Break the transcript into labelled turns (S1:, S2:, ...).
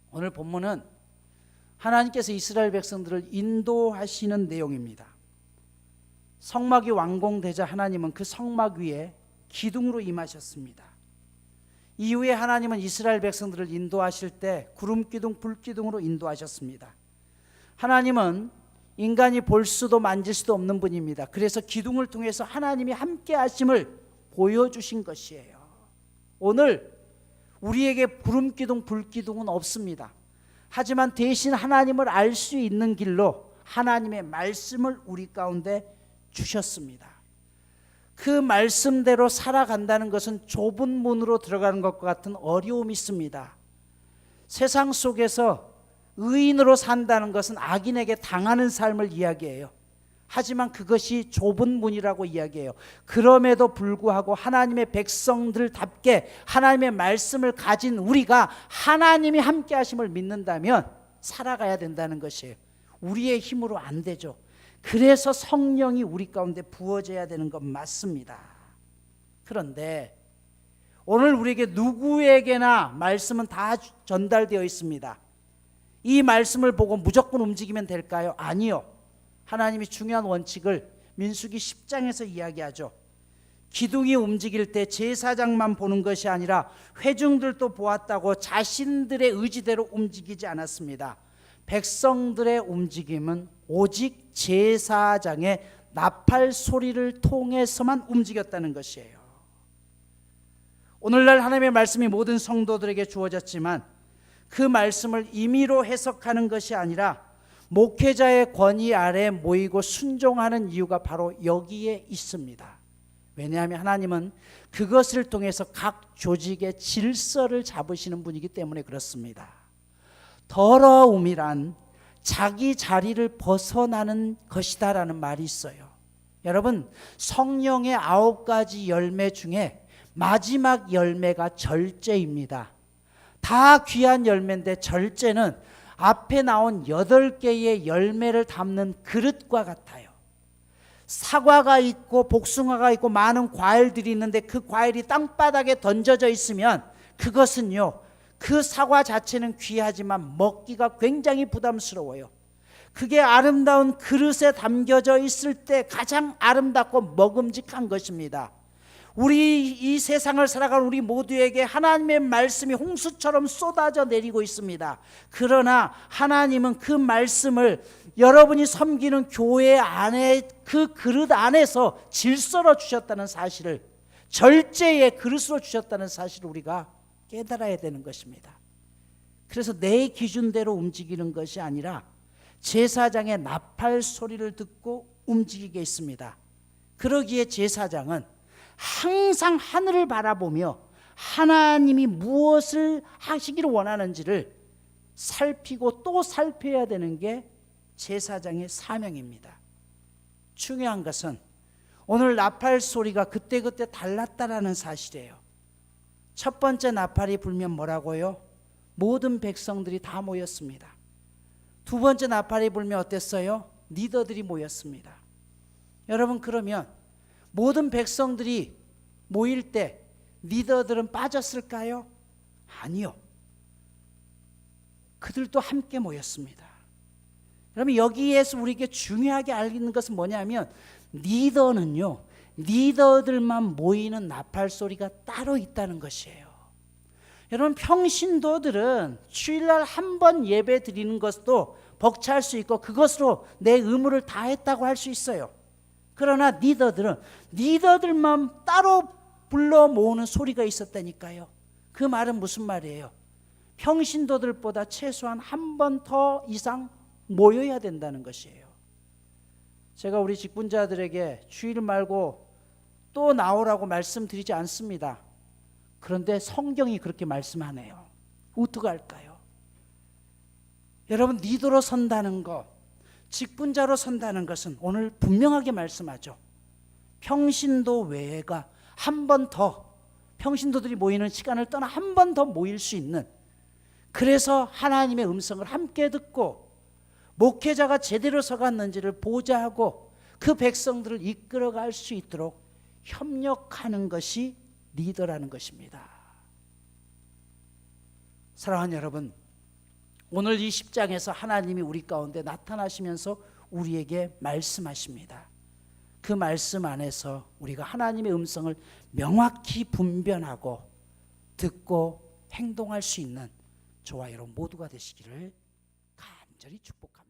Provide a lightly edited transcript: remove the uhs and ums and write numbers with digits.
S1: 오늘 본문은 하나님께서 이스라엘 백성들을 인도하시는 내용입니다. 성막이 완공되자 하나님은 그 성막 위에 기둥으로 임하셨습니다. 이후에 하나님은 이스라엘 백성들을 인도하실 때 구름기둥, 불기둥으로 인도하셨습니다. 하나님은 인간이 볼 수도 만질 수도 없는 분입니다. 그래서 기둥을 통해서 하나님이 함께 하심을 보여주신 것이에요. 오늘 우리에게 구름기둥, 불기둥은 없습니다. 하지만 대신 하나님을 알 수 있는 길로 하나님의 말씀을 우리 가운데 주셨습니다. 그 말씀대로 살아간다는 것은 좁은 문으로 들어가는 것과 같은 어려움이 있습니다. 세상 속에서 의인으로 산다는 것은 악인에게 당하는 삶을 이야기해요. 하지만 그것이 좁은 문이라고 이야기해요. 그럼에도 불구하고 하나님의 백성들답게 하나님의 말씀을 가진 우리가 하나님이 함께 하심을 믿는다면 살아가야 된다는 것이에요. 우리의 힘으로 안 되죠. 그래서 성령이 우리 가운데 부어져야 되는 건 맞습니다. 그런데 오늘 우리에게 누구에게나 말씀은 다 전달되어 있습니다. 이 말씀을 보고 무조건 움직이면 될까요? 아니요. 하나님이 중요한 원칙을 민수기 10장에서 이야기하죠. 기둥이 움직일 때 제사장만 보는 것이 아니라 회중들도 보았다고 자신들의 의지대로 움직이지 않았습니다. 백성들의 움직임은 오직 제사장의 나팔 소리를 통해서만 움직였다는 것이에요. 오늘날 하나님의 말씀이 모든 성도들에게 주어졌지만 그 말씀을 임의로 해석하는 것이 아니라 목회자의 권위 아래 모이고 순종하는 이유가 바로 여기에 있습니다. 왜냐하면 하나님은 그것을 통해서 각 조직의 질서를 잡으시는 분이기 때문에 그렇습니다. 더러움이란 자기 자리를 벗어나는 것이다라는 말이 있어요. 여러분, 성령의 9가지 열매 중에 마지막 열매가 절제입니다. 다 귀한 열매인데 절제는 앞에 나온 8개의 열매를 담는 그릇과 같아요. 사과가 있고 복숭아가 있고 많은 과일들이 있는데 그 과일이 땅바닥에 던져져 있으면 그것은요, 그 사과 자체는 귀하지만 먹기가 굉장히 부담스러워요. 그게 아름다운 그릇에 담겨져 있을 때 가장 아름답고 먹음직한 것입니다. 우리 이 세상을 살아가는 우리 모두에게 하나님의 말씀이 홍수처럼 쏟아져 내리고 있습니다. 그러나 하나님은 그 말씀을 여러분이 섬기는 교회 안에 그 그릇 안에서 질서로 주셨다는 사실을, 절제의 그릇으로 주셨다는 사실을 우리가 깨달아야 되는 것입니다. 그래서 내 기준대로 움직이는 것이 아니라 제사장의 나팔 소리를 듣고 움직이게 있습니다. 그러기에 제사장은 항상 하늘을 바라보며 하나님이 무엇을 하시기를 원하는지를 살피고 또 살펴야 되는 게 제사장의 사명입니다. 중요한 것은 오늘 나팔 소리가 그때그때 달랐다라는 사실이에요. 첫 번째 나팔이 불면 뭐라고요? 모든 백성들이 다 모였습니다. 두 번째 나팔이 불면 어땠어요? 리더들이 모였습니다. 여러분, 그러면 모든 백성들이 모일 때 리더들은 빠졌을까요? 아니요. 그들도 함께 모였습니다. 여러분, 여기에서 우리에게 중요하게 알리는 것은 뭐냐면 리더는요, 리더들만 모이는 나팔 소리가 따로 있다는 것이에요. 여러분, 평신도들은 주일날 한 번 예배 드리는 것도 벅찰 수 있고 그것으로 내 의무를 다했다고 할 수 있어요. 그러나 리더들은 리더들만 따로 불러 모으는 소리가 있었다니까요. 그 말은 무슨 말이에요? 평신도들보다 최소한 한 번 더 이상 모여야 된다는 것이에요. 제가 우리 직분자들에게 주일 말고 또 나오라고 말씀드리지 않습니다. 그런데 성경이 그렇게 말씀하네요. 어떻게 할까요? 여러분, 리더로 선다는 것, 직분자로 선다는 것은 오늘 분명하게 말씀하죠. 평신도 외가 한 번 더, 평신도들이 모이는 시간을 떠나 한 번 더 모일 수 있는, 그래서 하나님의 음성을 함께 듣고 목회자가 제대로 서갔는지를 보좌하고 그 백성들을 이끌어갈 수 있도록 협력하는 것이 리더라는 것입니다. 사랑하는 여러분, 오늘 이 10장에서 하나님이 우리 가운데 나타나시면서 우리에게 말씀하십니다. 그 말씀 안에서 우리가 하나님의 음성을 명확히 분별하고 듣고 행동할 수 있는 저와 여러분 모두가 되시기를 간절히 축복합니다.